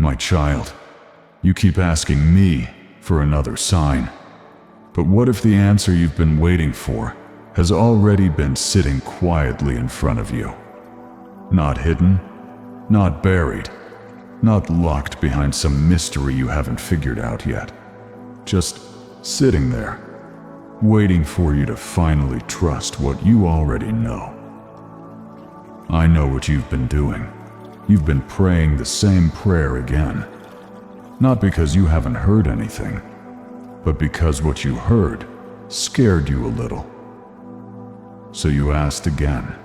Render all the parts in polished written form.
My child, you keep asking me for another sign. But what if the answer you've been waiting for has already been sitting quietly in front of you? Not hidden, not buried, not locked behind some mystery you haven't figured out yet. Just sitting there, waiting for you to finally trust what you already know. I know what you've been doing. You've been praying the same prayer again. Not because you haven't heard anything, but because what you heard scared you a little. So you asked again,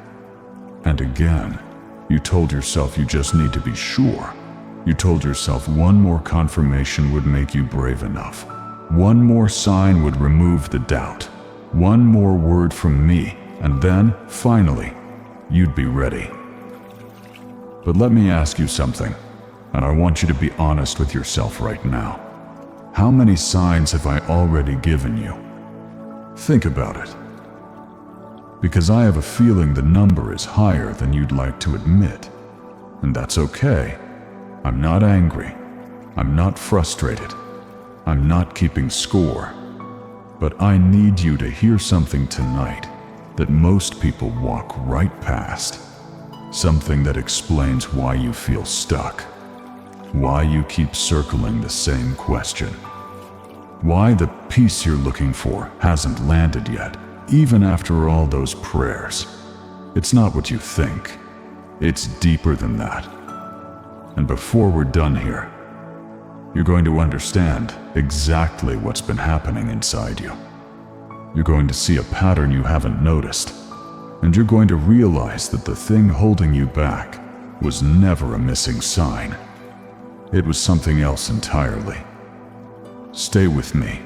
and again. You told yourself you just need to be sure. You told yourself one more confirmation would make you brave enough. One more sign would remove the doubt. One more word from me, and then, finally, you'd be ready. But let me ask you something, and I want you to be honest with yourself right now. How many signs have I already given you? Think about it. Because I have a feeling the number is higher than you'd like to admit. And that's okay. I'm not angry. I'm not frustrated. I'm not keeping score. But I need you to hear something tonight that most people walk right past. Something that explains why you feel stuck. Why you keep circling the same question. Why the peace you're looking for hasn't landed yet, even after all those prayers. It's not what you think. It's deeper than that. And before we're done here, you're going to understand exactly what's been happening inside you. You're going to see a pattern you haven't noticed, and you're going to realize that the thing holding you back was never a missing sign. It was something else entirely. Stay with me.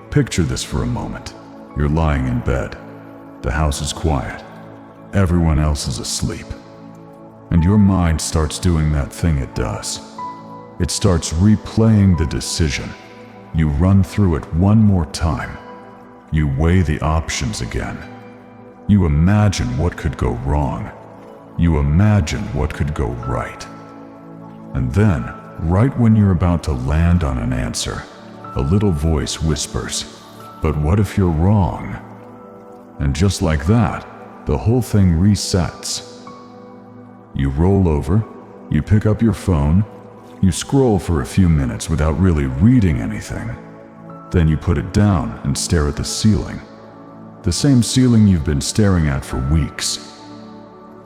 Picture this for a moment. You're lying in bed. The house is quiet. Everyone else is asleep. And your mind starts doing that thing it does. It starts replaying the decision. You run through it one more time. You weigh the options again. You imagine what could go wrong. You imagine what could go right. And then, right when you're about to land on an answer, a little voice whispers, "But what if you're wrong?" And just like that, the whole thing resets. You roll over, you pick up your phone, you scroll for a few minutes without really reading anything. Then you put it down and stare at the ceiling. The same ceiling you've been staring at for weeks.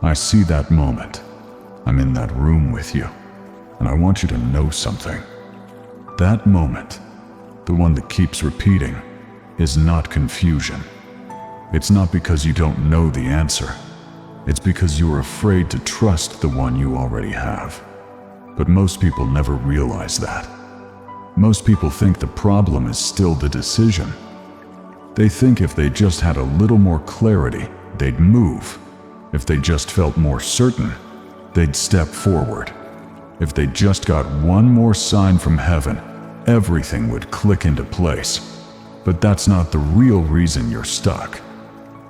I see that moment. I'm in that room with you, and I want you to know something. That moment, the one that keeps repeating, is not confusion. It's not because you don't know the answer. It's because you are afraid to trust the one you already have. But most people never realize that. Most people think the problem is still the decision. They think if they just had a little more clarity, they'd move. If they just felt more certain, they'd step forward. If they just got one more sign from heaven, everything would click into place. But that's not the real reason you're stuck.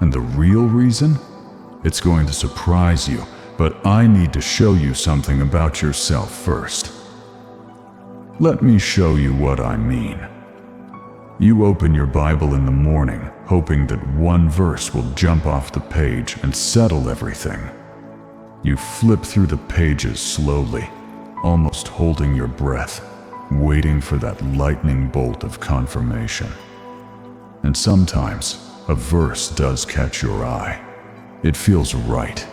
And the real reason? It's going to surprise you, but I need to show you something about yourself first. Let me show you what I mean. You open your Bible in the morning, hoping that one verse will jump off the page and settle everything. You flip through the pages slowly, almost holding your breath, waiting for that lightning bolt of confirmation. And sometimes, a verse does catch your eye. It feels right.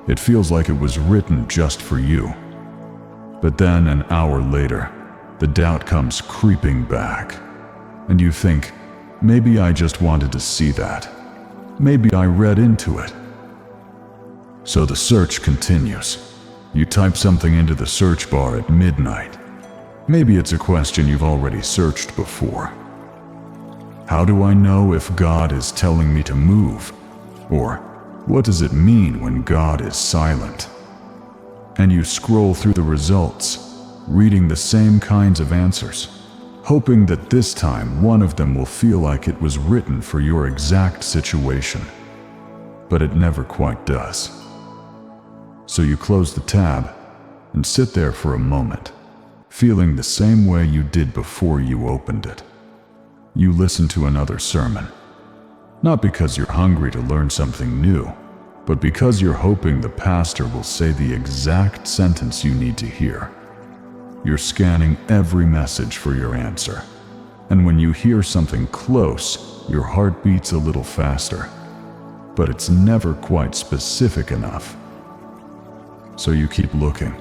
It feels like it was written just for you. But then an hour later, the doubt comes creeping back. And you think, maybe I just wanted to see that. Maybe I read into it. So the search continues. You type something into the search bar at midnight. Maybe it's a question you've already searched before. How do I know if God is telling me to move? Or, what does it mean when God is silent? And you scroll through the results, reading the same kinds of answers, hoping that this time one of them will feel like it was written for your exact situation. But it never quite does. So you close the tab and sit there for a moment, feeling the same way you did before you opened it. You listen to another sermon, not because you're hungry to learn something new, but because you're hoping the pastor will say the exact sentence you need to hear. You're scanning every message for your answer, and when you hear something close, your heart beats a little faster, but it's never quite specific enough. So you keep looking.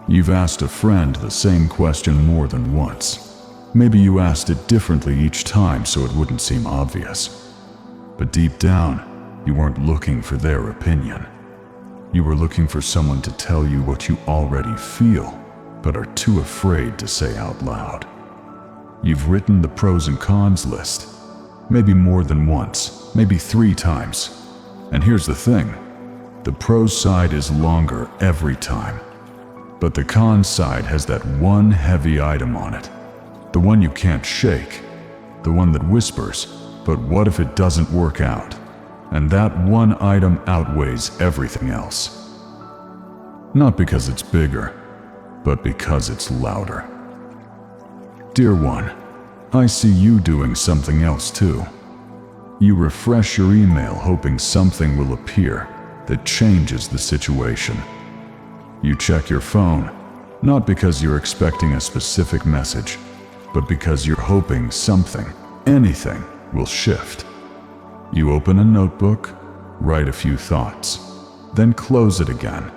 You've asked a friend the same question more than once. Maybe you asked it differently each time so it wouldn't seem obvious. But deep down, you weren't looking for their opinion. You were looking for someone to tell you what you already feel, but are too afraid to say out loud. You've written the pros and cons list, maybe more than once, maybe 3 times. And here's the thing, the pros side is longer every time, but the cons side has that one heavy item on it, the one you can't shake, the one that whispers, but what if it doesn't work out? And that one item outweighs everything else. Not because it's bigger, but because it's louder. Dear one, I see you doing something else too. You refresh your email hoping something will appear that changes the situation. You check your phone, not because you're expecting a specific message, but because you're hoping something, anything, will shift. You open a notebook, write a few thoughts, then close it again,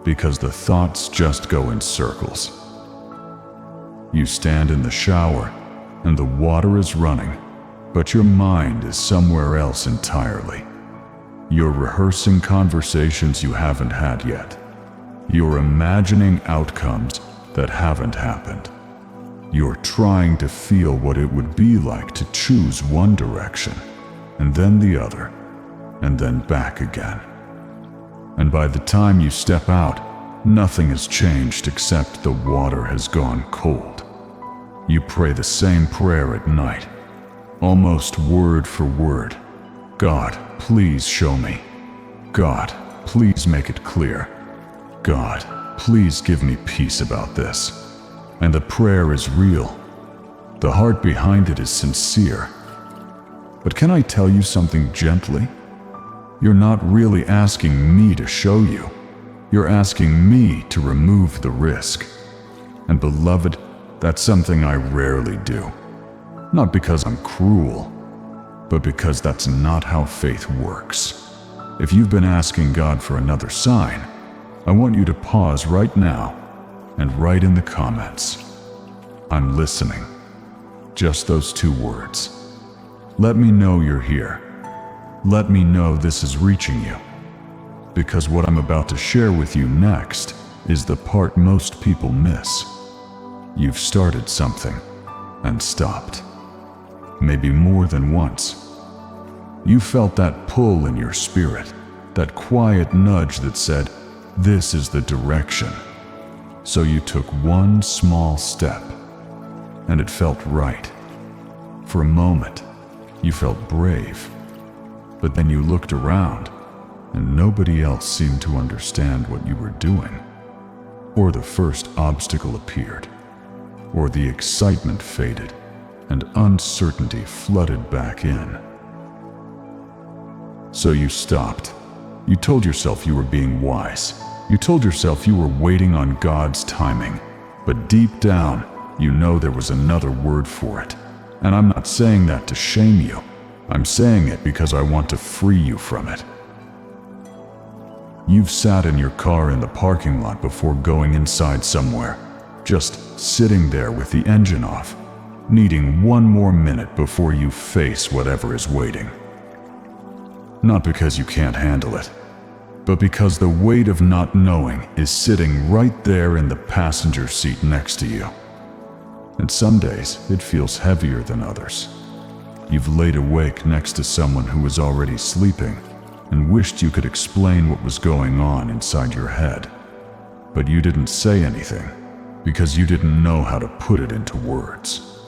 because the thoughts just go in circles. You stand in the shower, and the water is running, but your mind is somewhere else entirely. You're rehearsing conversations you haven't had yet. You're imagining outcomes that haven't happened. You're trying to feel what it would be like to choose one direction, and then the other, and then back again. And by the time you step out, nothing has changed except the water has gone cold. You pray the same prayer at night, almost word for word. God, please show me. God, please make it clear. God, please give me peace about this. And the prayer is real. The heart behind it is sincere. But can I tell you something gently? You're not really asking me to show you. You're asking me to remove the risk. And beloved, that's something I rarely do. Not because I'm cruel, but because that's not how faith works. If you've been asking God for another sign, I want you to pause right now and write in the comments, I'm listening. Just those 2 words. Let me know you're here. Let me know this is reaching you. Because what I'm about to share with you next is the part most people miss. You've started something and stopped. Maybe more than once. You felt that pull in your spirit, that quiet nudge that said, this is the direction. So you took one small step, and it felt right. For a moment, you felt brave. But then you looked around, and nobody else seemed to understand what you were doing. Or the first obstacle appeared, or the excitement faded, and uncertainty flooded back in. So you stopped. You told yourself you were being wise. You told yourself you were waiting on God's timing. But deep down, you know there was another word for it. And I'm not saying that to shame you. I'm saying it because I want to free you from it. You've sat in your car in the parking lot before going inside somewhere, just sitting there with the engine off, needing one more minute before you face whatever is waiting. Not because you can't handle it, but because the weight of not knowing is sitting right there in the passenger seat next to you. And some days it feels heavier than others. You've laid awake next to someone who was already sleeping and wished you could explain what was going on inside your head. But you didn't say anything because you didn't know how to put it into words.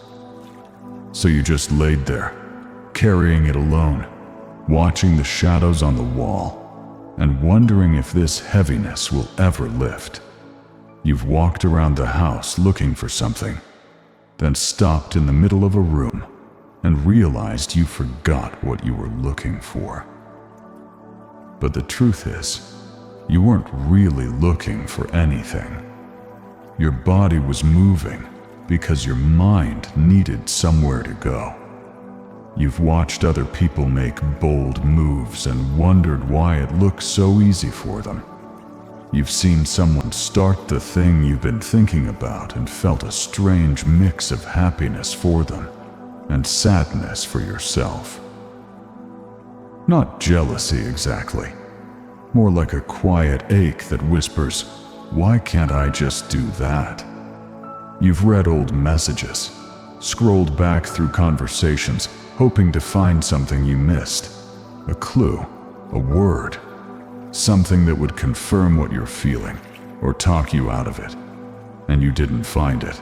So you just laid there, carrying it alone, watching the shadows on the wall, and wondering if this heaviness will ever lift. You've walked around the house looking for something, then stopped in the middle of a room and realized you forgot what you were looking for. But the truth is, you weren't really looking for anything. Your body was moving because your mind needed somewhere to go. You've watched other people make bold moves and wondered why it looks so easy for them. You've seen someone start the thing you've been thinking about and felt a strange mix of happiness for them and sadness for yourself. Not jealousy exactly, more like a quiet ache that whispers, "Why can't I just do that?" You've read old messages, scrolled back through conversations, hoping to find something you missed, a clue, a word, something that would confirm what you're feeling or talk you out of it, and you didn't find it,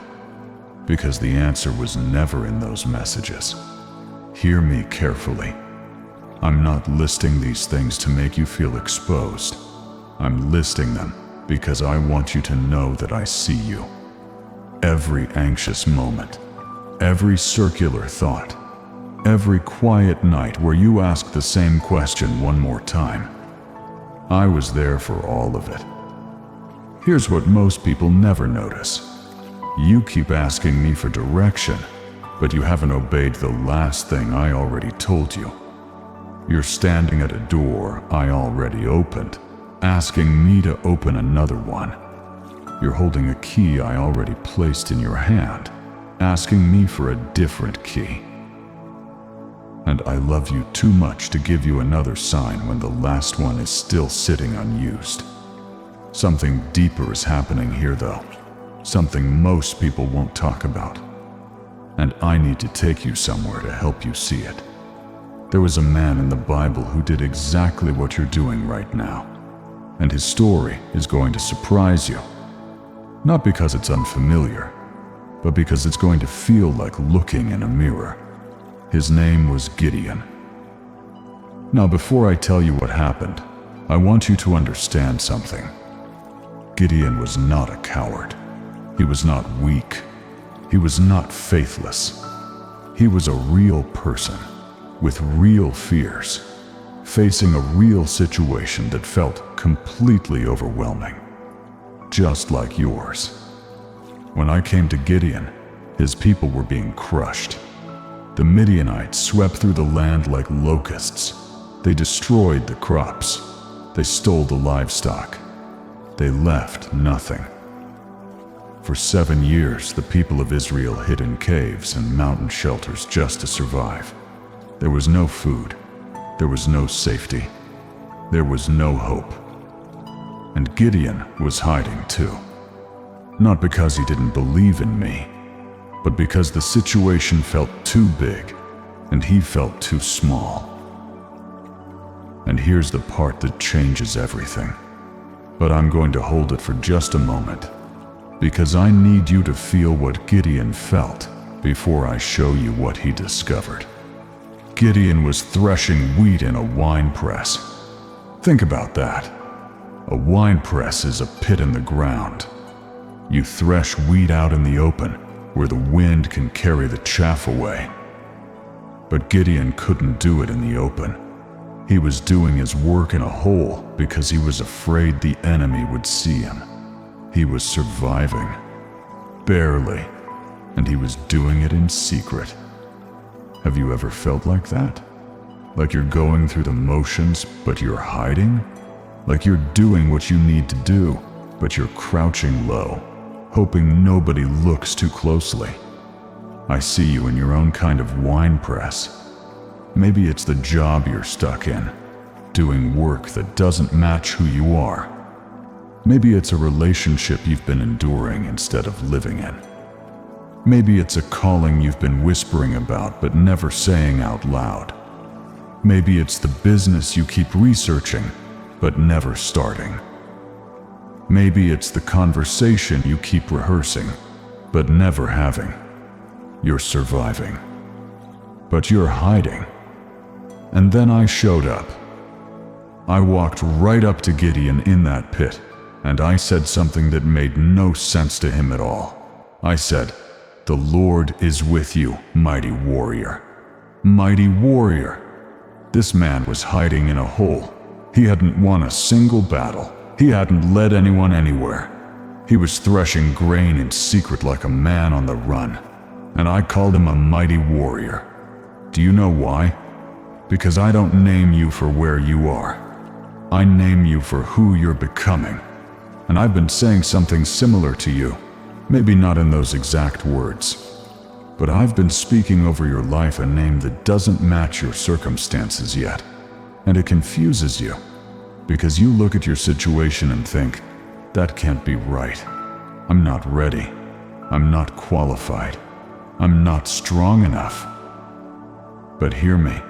because the answer was never in those messages. Hear me carefully. I'm not listing these things to make you feel exposed. I'm listing them because I want you to know that I see you. Every anxious moment, every circular thought, every quiet night where you ask the same question one more time. I was there for all of it. Here's what most people never notice. You keep asking me for direction, but you haven't obeyed the last thing I already told you. You're standing at a door I already opened, asking me to open another one. You're holding a key I already placed in your hand, asking me for a different key. And I love you too much to give you another sign when the last one is still sitting unused. Something deeper is happening here though, something most people won't talk about. And I need to take you somewhere to help you see it. There was a man in the Bible who did exactly what you're doing right now, and his story is going to surprise you. Not because it's unfamiliar, but because it's going to feel like looking in a mirror. His name was Gideon. Now, before I tell you what happened, I want you to understand something. Gideon was not a coward. He was not weak. He was not faithless. He was a real person with real fears, facing a real situation that felt completely overwhelming, just like yours. When I came to Gideon, his people were being crushed. The Midianites swept through the land like locusts. They destroyed the crops. They stole the livestock. They left nothing. For 7 years, the people of Israel hid in caves and mountain shelters just to survive. There was no food. There was no safety. There was no hope. And Gideon was hiding too. Not because he didn't believe in me, but because the situation felt too big and he felt too small. And here's the part that changes everything. But I'm going to hold it for just a moment, because I need you to feel what Gideon felt before I show you what he discovered. Gideon was threshing wheat in a wine press. Think about that. A wine press is a pit in the ground. You thresh wheat out in the open, where the wind can carry the chaff away. But Gideon couldn't do it in the open. He was doing his work in a hole because he was afraid the enemy would see him. He was surviving, barely, and he was doing it in secret. Have you ever felt like that? Like you're going through the motions, but you're hiding? Like you're doing what you need to do, but you're crouching low, hoping nobody looks too closely. I see you in your own kind of wine press. Maybe it's the job you're stuck in, doing work that doesn't match who you are. Maybe it's a relationship you've been enduring instead of living in. Maybe it's a calling you've been whispering about but never saying out loud. Maybe it's the business you keep researching but never starting. Maybe it's the conversation you keep rehearsing but never having. You're surviving, but you're hiding. And then I showed up. I walked right up to Gideon in that pit, and I said something that made no sense to him at all. I said, "The Lord is with you, mighty warrior." Mighty warrior. This man was hiding in a hole. He hadn't won a single battle. He hadn't led anyone anywhere. He was threshing grain in secret like a man on the run. And I called him a mighty warrior. Do you know why? Because I don't name you for where you are. I name you for who you're becoming. And I've been saying something similar to you. Maybe not in those exact words. But I've been speaking over your life a name that doesn't match your circumstances yet. And it confuses you. Because you look at your situation and think, that can't be right. I'm not ready. I'm not qualified. I'm not strong enough. But hear me.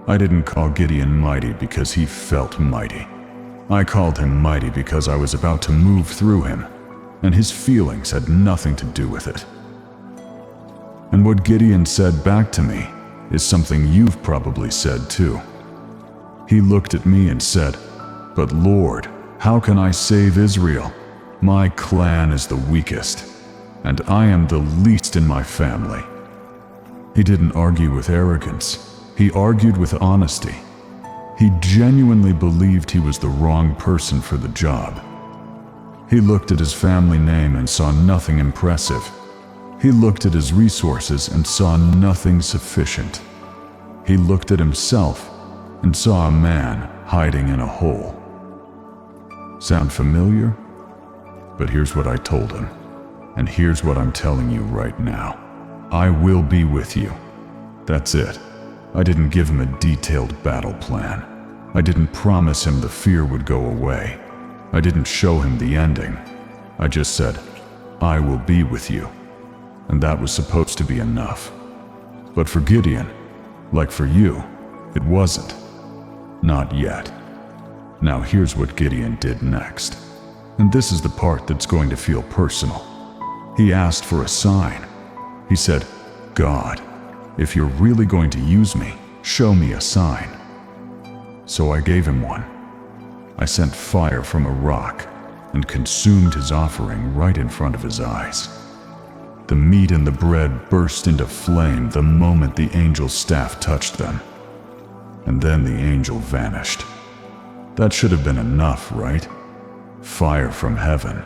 I didn't call Gideon mighty because he felt mighty. I called him mighty because I was about to move through him, and his feelings had nothing to do with it. And what Gideon said back to me is something you've probably said too. He looked at me and said, "But Lord, how can I save Israel? My clan is the weakest, and I am the least in my family." He didn't argue with arrogance. He argued with honesty. He genuinely believed he was the wrong person for the job. He looked at his family name and saw nothing impressive. He looked at his resources and saw nothing sufficient. He looked at himself and saw a man hiding in a hole. Sound familiar? But here's what I told him, and here's what I'm telling you right now. I will be with you. That's it. I didn't give him a detailed battle plan. I didn't promise him the fear would go away. I didn't show him the ending. I just said, I will be with you. And that was supposed to be enough. But for Gideon, like for you, it wasn't. Not yet. Now here's what Gideon did next. And this is the part that's going to feel personal. He asked for a sign. He said, "God, if you're really going to use me, show me a sign." So I gave him one. I sent fire from a rock and consumed his offering right in front of his eyes. The meat and the bread burst into flame the moment the angel's staff touched them. And then the angel vanished. That should have been enough, right? Fire from heaven,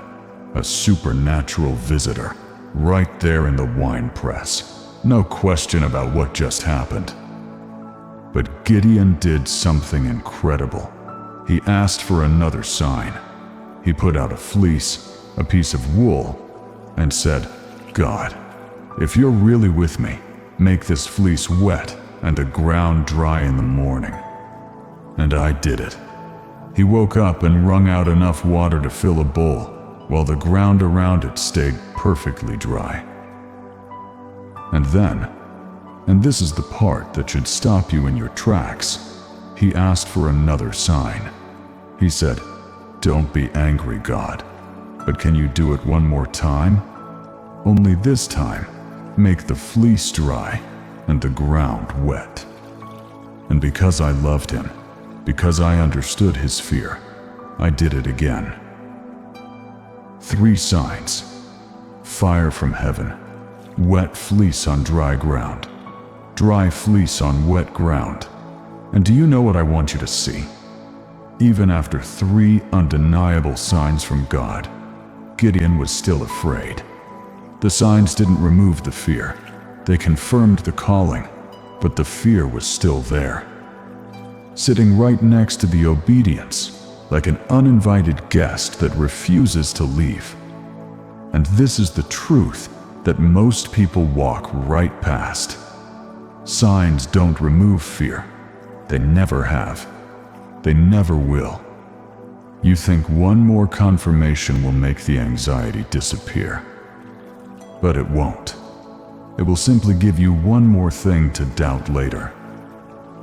a supernatural visitor, right there in the wine press. No question about what just happened. But Gideon did something incredible. He asked for another sign. He put out a fleece, a piece of wool, and said, "God, if you're really with me, make this fleece wet and the ground dry in the morning." And I did it. He woke up and wrung out enough water to fill a bowl, while the ground around it stayed perfectly dry. And then, and this is the part that should stop you in your tracks, he asked for another sign. He said, "Don't be angry, God, but can you do it one more time? Only this time, make the fleece dry and the ground wet." And because I loved him, because I understood his fear, I did it again. 3 signs. Fire from heaven, wet fleece on dry ground, dry fleece on wet ground. And do you know what I want you to see? Even after 3 undeniable signs from God, Gideon was still afraid. The signs didn't remove the fear. They confirmed the calling, but the fear was still there, sitting right next to the obedience, like an uninvited guest that refuses to leave. And this is the truth that most people walk right past. Signs don't remove fear. They never have. They never will. You think one more confirmation will make the anxiety disappear. But it won't. It will simply give you one more thing to doubt later.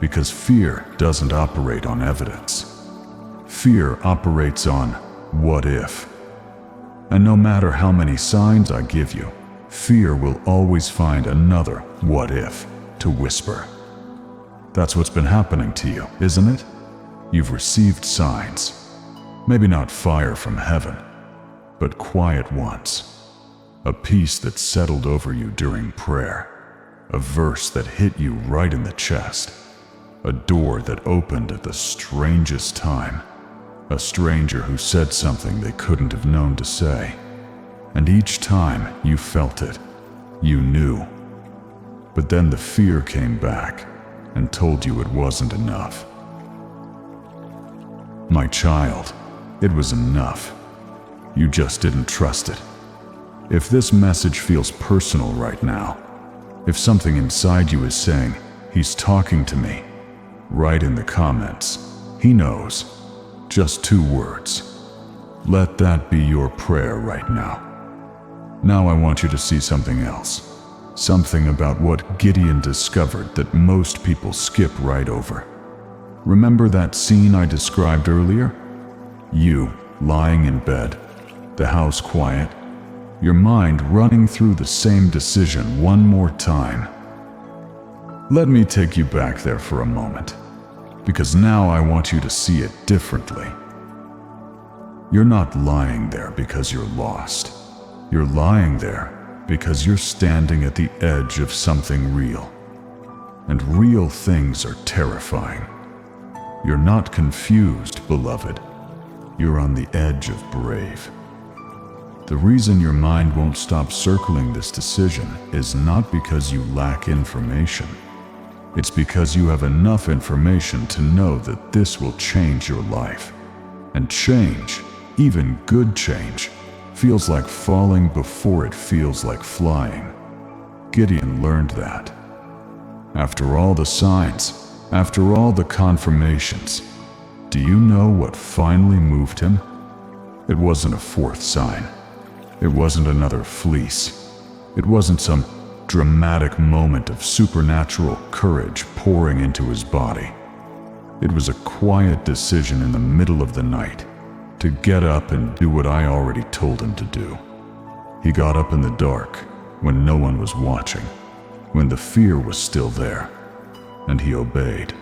Because fear doesn't operate on evidence. Fear operates on what if. And no matter how many signs I give you, fear will always find another what if to whisper. That's what's been happening to you, isn't it? You've received signs. Maybe not fire from heaven, but quiet ones. A peace that settled over you during prayer. A verse that hit you right in the chest. A door that opened at the strangest time. A stranger who said something they couldn't have known to say. And each time you felt it, you knew. But then the fear came back and told you it wasn't enough. My child, it was enough. You just didn't trust it. If this message feels personal right now, if something inside you is saying, "He's talking to me," write in the comments, "He knows." Just 2 words. Let that be your prayer right now. Now I want you to see something else. Something about what Gideon discovered that most people skip right over. Remember that scene I described earlier? You, lying in bed, the house quiet, your mind running through the same decision one more time. Let me take you back there for a moment, because now I want you to see it differently. You're not lying there because you're lost. You're lying there because you're standing at the edge of something real. And real things are terrifying. You're not confused, beloved. You're on the edge of brave. The reason your mind won't stop circling this decision is not because you lack information. It's because you have enough information to know that this will change your life. And change, even good change, feels like falling before it feels like flying. Gideon learned that. After all the signs, after all the confirmations, do you know what finally moved him? It wasn't a 4th sign. It wasn't another fleece. It wasn't some dramatic moment of supernatural courage pouring into his body. It was a quiet decision in the middle of the night to get up and do what I already told him to do. He got up in the dark when no one was watching, when the fear was still there, and he obeyed.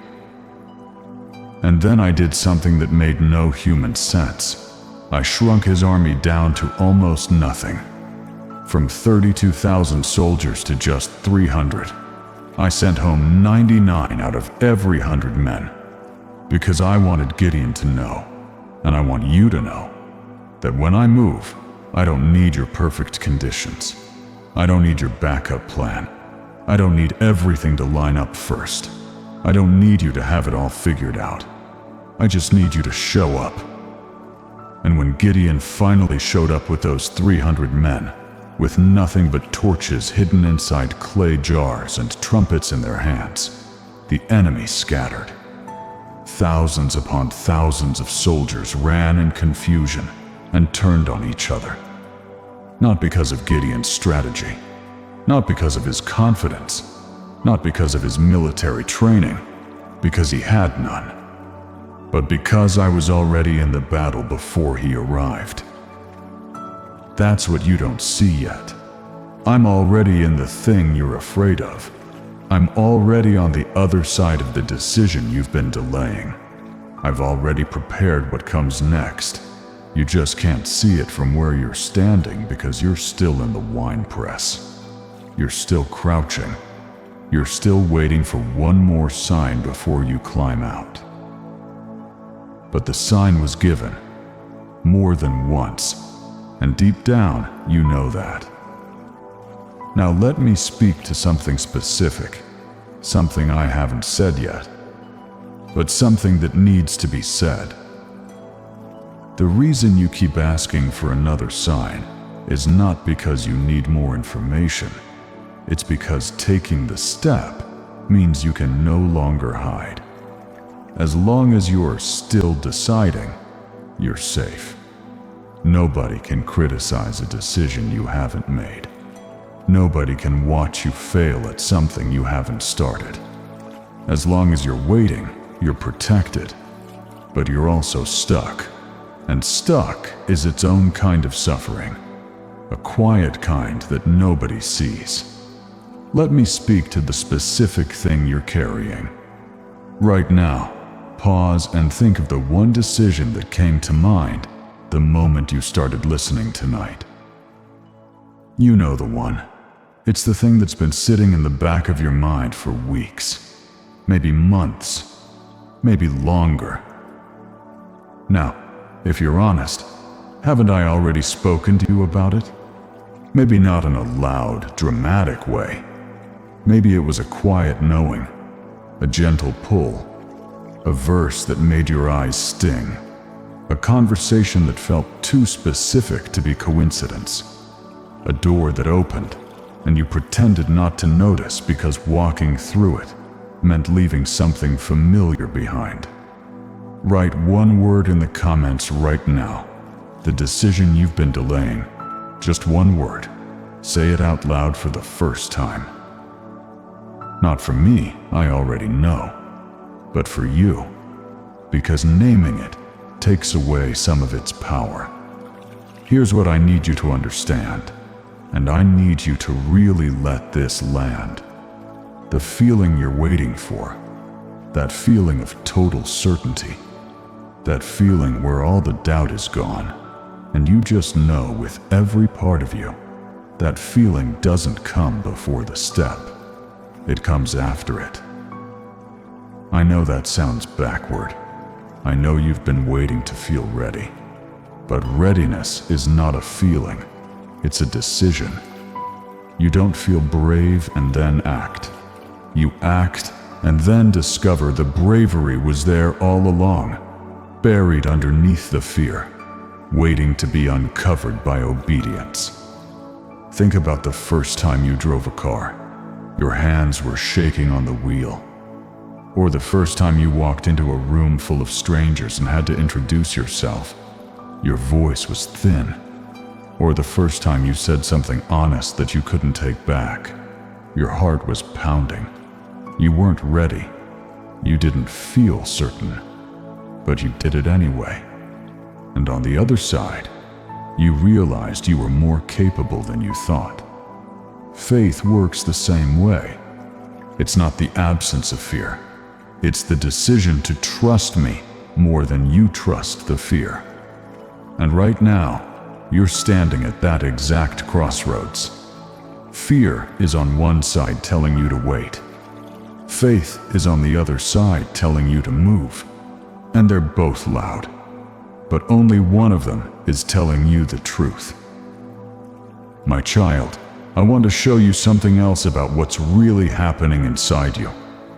And then I did something that made no human sense. I shrunk his army down to almost nothing. From 32,000 soldiers to just 300. I sent home 99 out of every 100 men. Because I wanted Gideon to know, and I want you to know, that when I move, I don't need your perfect conditions. I don't need your backup plan. I don't need everything to line up first. I don't need you to have it all figured out. I just need you to show up. And when Gideon finally showed up with those 300 men, with nothing but torches hidden inside clay jars and trumpets in their hands, the enemy scattered. Thousands upon thousands of soldiers ran in confusion and turned on each other. Not because of Gideon's strategy, not because of his confidence, not because of his military training, because he had none, but because I was already in the battle before he arrived. That's what you don't see yet. I'm already in the thing you're afraid of. I'm already on the other side of the decision you've been delaying. I've already prepared what comes next. You just can't see it from where you're standing because you're still in the wine press. You're still crouching. You're still waiting for one more sign before you climb out. But the sign was given, more than once, and deep down, you know that. Now let me speak to something specific, something I haven't said yet, but something that needs to be said. The reason you keep asking for another sign is not because you need more information. It's because taking the step means you can no longer hide. As long as you're still deciding, you're safe. Nobody can criticize a decision you haven't made. Nobody can watch you fail at something you haven't started. As long as you're waiting, you're protected. But you're also stuck. And stuck is its own kind of suffering. A quiet kind that nobody sees. Let me speak to the specific thing you're carrying. Right now, pause and think of the one decision that came to mind the moment you started listening tonight. You know the one. It's the thing that's been sitting in the back of your mind for weeks, maybe months, maybe longer. Now, if you're honest, haven't I already spoken to you about it? Maybe not in a loud, dramatic way. Maybe it was a quiet knowing, a gentle pull, a verse that made your eyes sting, a conversation that felt too specific to be coincidence, a door that opened and you pretended not to notice because walking through it meant leaving something familiar behind. Write one word in the comments right now, the decision you've been delaying. Just one word. Say it out loud for the first time. Not for me, I already know, but for you, because naming it takes away some of its power. Here's what I need you to understand, and I need you to really let this land. The feeling you're waiting for, that feeling of total certainty, that feeling where all the doubt is gone, and you just know with every part of you, that feeling doesn't come before the step. It comes after it. I know that sounds backward. I know you've been waiting to feel ready. But readiness is not a feeling. It's a decision. You don't feel brave and then act. You act and then discover the bravery was there all along, buried underneath the fear, waiting to be uncovered by obedience. Think about the first time you drove a car. Your hands were shaking on the wheel. Or the first time you walked into a room full of strangers and had to introduce yourself. Your voice was thin. Or the first time you said something honest that you couldn't take back. Your heart was pounding. You weren't ready. You didn't feel certain. But you did it anyway. And on the other side, you realized you were more capable than you thought. Faith works the same way. It's not the absence of fear. It's the decision to trust me more than you trust the fear. And right now, you're standing at that exact crossroads. Fear is on one side telling you to wait. Faith is on the other side telling you to move. And they're both loud. But only one of them is telling you the truth. My child, I want to show you something else about what's really happening inside you,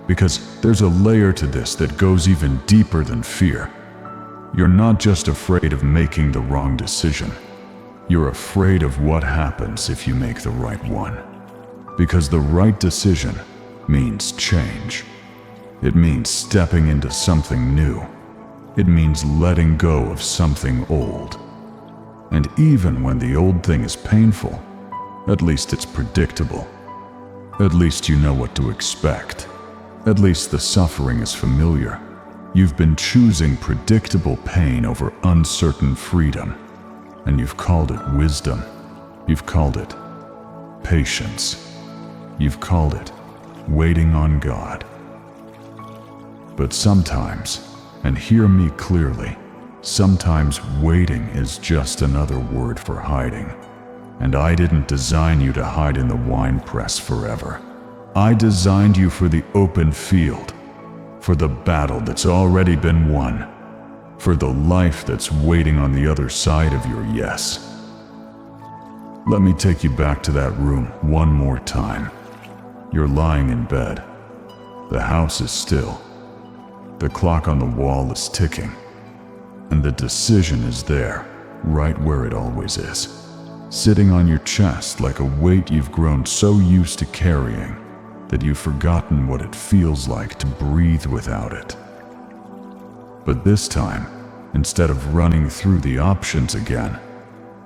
because there's a layer to this that goes even deeper than fear. You're not just afraid of making the wrong decision. You're afraid of what happens if you make the right one. Because the right decision means change. It means stepping into something new. It means letting go of something old. And even when the old thing is painful, at least it's predictable. At least you know what to expect. At least the suffering is familiar. You've been choosing predictable pain over uncertain freedom. And you've called it wisdom. You've called it patience. You've called it waiting on God. But sometimes, and hear me clearly, sometimes waiting is just another word for hiding. And I didn't design you to hide in the wine press forever. I designed you for the open field, for the battle that's already been won, for the life that's waiting on the other side of your yes. Let me take you back to that room one more time. You're lying in bed. The house is still. The clock on the wall is ticking. And the decision is there, right where it always is. Sitting on your chest like a weight you've grown so used to carrying that you've forgotten what it feels like to breathe without it. But this time, instead of running through the options again,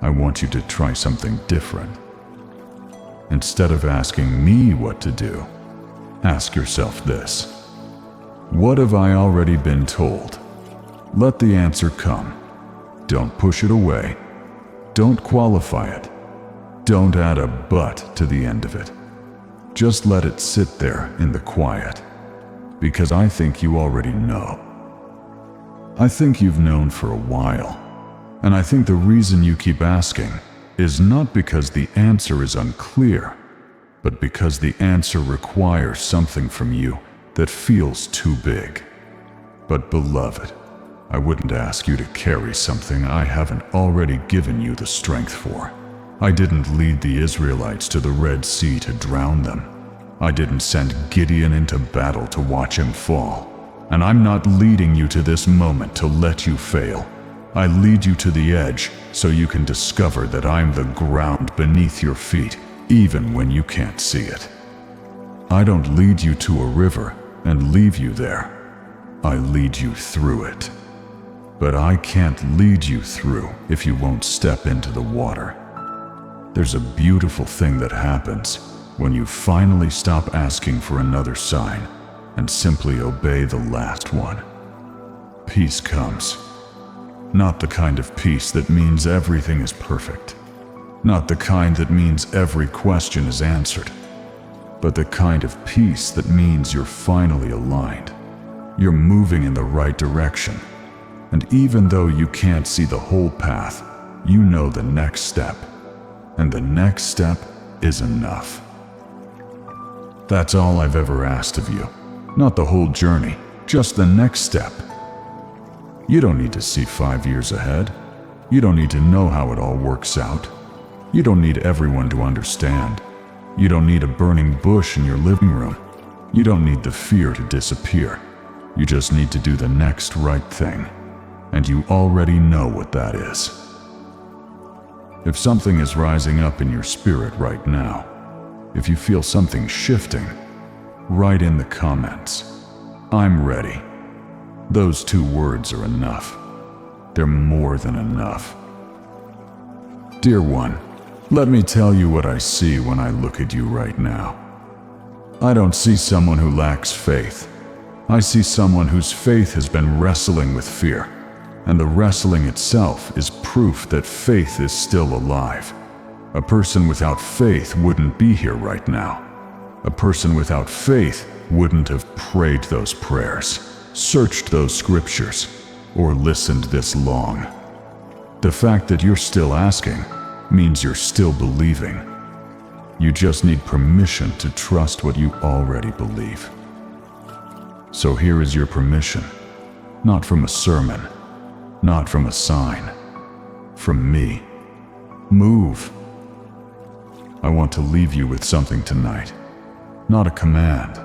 I want you to try something different. Instead of asking me what to do, ask yourself this: what have I already been told? Let the answer come. Don't push it away. Don't qualify it. Don't add a but to the end of it. Just let it sit there in the quiet, because I think you already know. I think you've known for a while, and I think the reason you keep asking is not because the answer is unclear, but because the answer requires something from you that feels too big. But beloved, I wouldn't ask you to carry something I haven't already given you the strength for. I didn't lead the Israelites to the Red Sea to drown them. I didn't send Gideon into battle to watch him fall. And I'm not leading you to this moment to let you fail. I lead you to the edge so you can discover that I'm the ground beneath your feet, even when you can't see it. I don't lead you to a river and leave you there. I lead you through it. But I can't lead you through if you won't step into the water. There's a beautiful thing that happens when you finally stop asking for another sign and simply obey the last one. Peace comes. Not the kind of peace that means everything is perfect. Not the kind that means every question is answered. But the kind of peace that means you're finally aligned. You're moving in the right direction. And even though you can't see the whole path, you know the next step. And the next step is enough. That's all I've ever asked of you. Not the whole journey, just the next step. You don't need to see 5 years ahead. You don't need to know how it all works out. You don't need everyone to understand. You don't need a burning bush in your living room. You don't need the fear to disappear. You just need to do the next right thing. And you already know what that is. If something is rising up in your spirit right now, if you feel something shifting, write in the comments, "I'm ready." Those 2 words are enough. They're more than enough. Dear one, let me tell you what I see when I look at you right now. I don't see someone who lacks faith. I see someone whose faith has been wrestling with fear, and the wrestling itself is proof that faith is still alive. A person without faith wouldn't be here right now. A person without faith wouldn't have prayed those prayers, searched those scriptures, or listened this long. The fact that you're still asking means you're still believing. You just need permission to trust what you already believe. So here is your permission, not from a sermon, not from a sign, from me. Move. I want to leave you with something tonight. Not a command,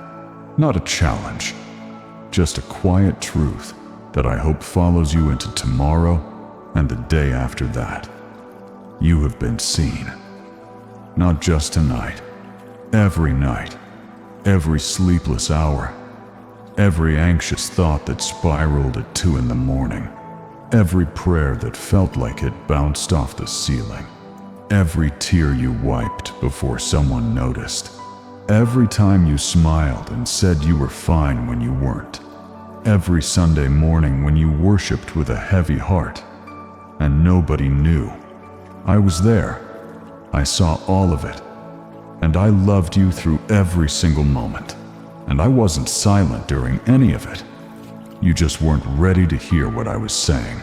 not a challenge, just a quiet truth that I hope follows you into tomorrow and the day after that. You have been seen. Not just tonight, every night, every sleepless hour, every anxious thought that spiraled at 2 in the morning, every prayer that felt like it bounced off the ceiling, every tear you wiped before someone noticed, every time you smiled and said you were fine when you weren't, every Sunday morning when you worshiped with a heavy heart and nobody knew. I was there. I saw all of it. And I loved you through every single moment. And I wasn't silent during any of it. You just weren't ready to hear what I was saying,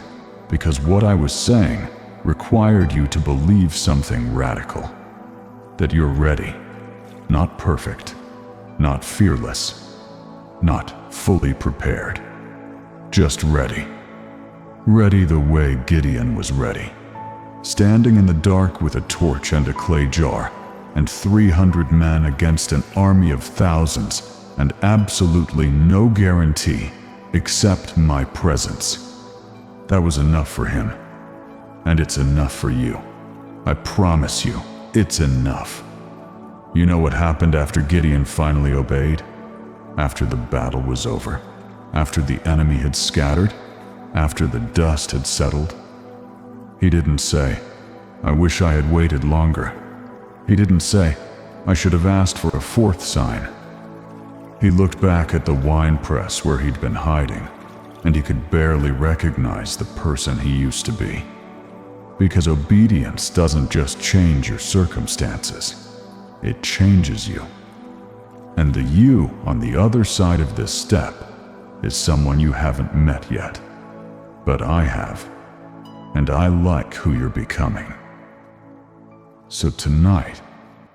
because what I was saying required you to believe something radical. That you're ready. Not perfect. Not fearless. Not fully prepared. Just ready. Ready the way Gideon was ready. Standing in the dark with a torch and a clay jar, and 300 men against an army of thousands, and absolutely no guarantee except my presence. That was enough for him. And it's enough for you. I promise you, it's enough. You know what happened after Gideon finally obeyed? After the battle was over? After the enemy had scattered? After the dust had settled? He didn't say, "I wish I had waited longer." He didn't say, "I should have asked for a 4th sign." He looked back at the wine press where he'd been hiding, and he could barely recognize the person he used to be. Because obedience doesn't just change your circumstances, it changes you. And the you on the other side of this step is someone you haven't met yet. but I have, and I like who you're becoming. So tonight,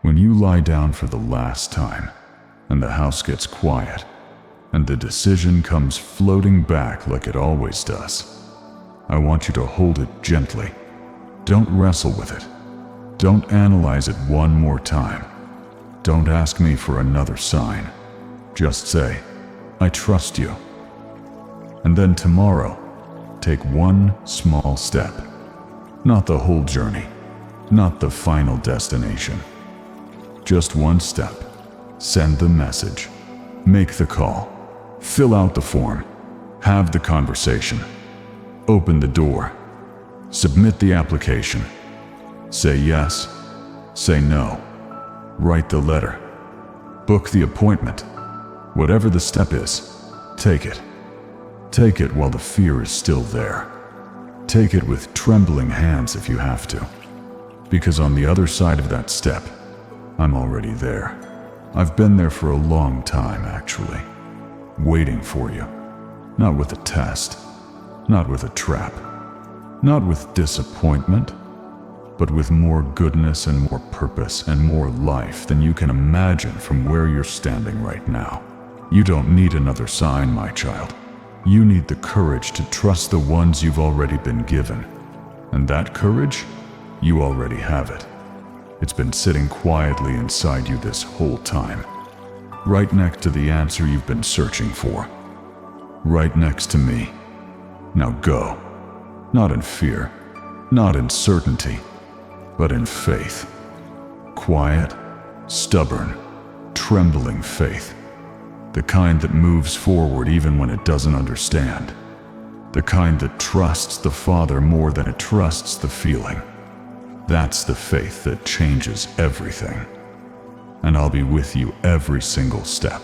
when you lie down for the last time, and the house gets quiet, and the decision comes floating back like it always does, I want you to hold it gently. Don't wrestle with it. Don't analyze it one more time. Don't ask me for another sign. Just say, I trust you. And then tomorrow, take one small step. Not the whole journey, not the final destination. Just one step. Send the message. Make the call. Fill out the form. Have the conversation. Open the door. Submit the application. Say yes. Say no. Write the letter. Book the appointment. Whatever the step is, take it. Take it while the fear is still there. Take it with trembling hands if you have to. Because on the other side of that step, I'm already there. I've been there for a long time, actually. Waiting for you. Not with a test. Not with a trap. Not with disappointment. But with more goodness and more purpose and more life than you can imagine from where you're standing right now. You don't need another sign, my child. You need the courage to trust the ones you've already been given. And that courage, you already have it. It's been sitting quietly inside you this whole time. Right next to the answer you've been searching for. Right next to me. Now go. Not in fear, not in certainty, but in faith. Quiet, stubborn, trembling faith. The kind that moves forward even when it doesn't understand. The kind that trusts the Father more than it trusts the feeling. That's the faith that changes everything. And I'll be with you every single step.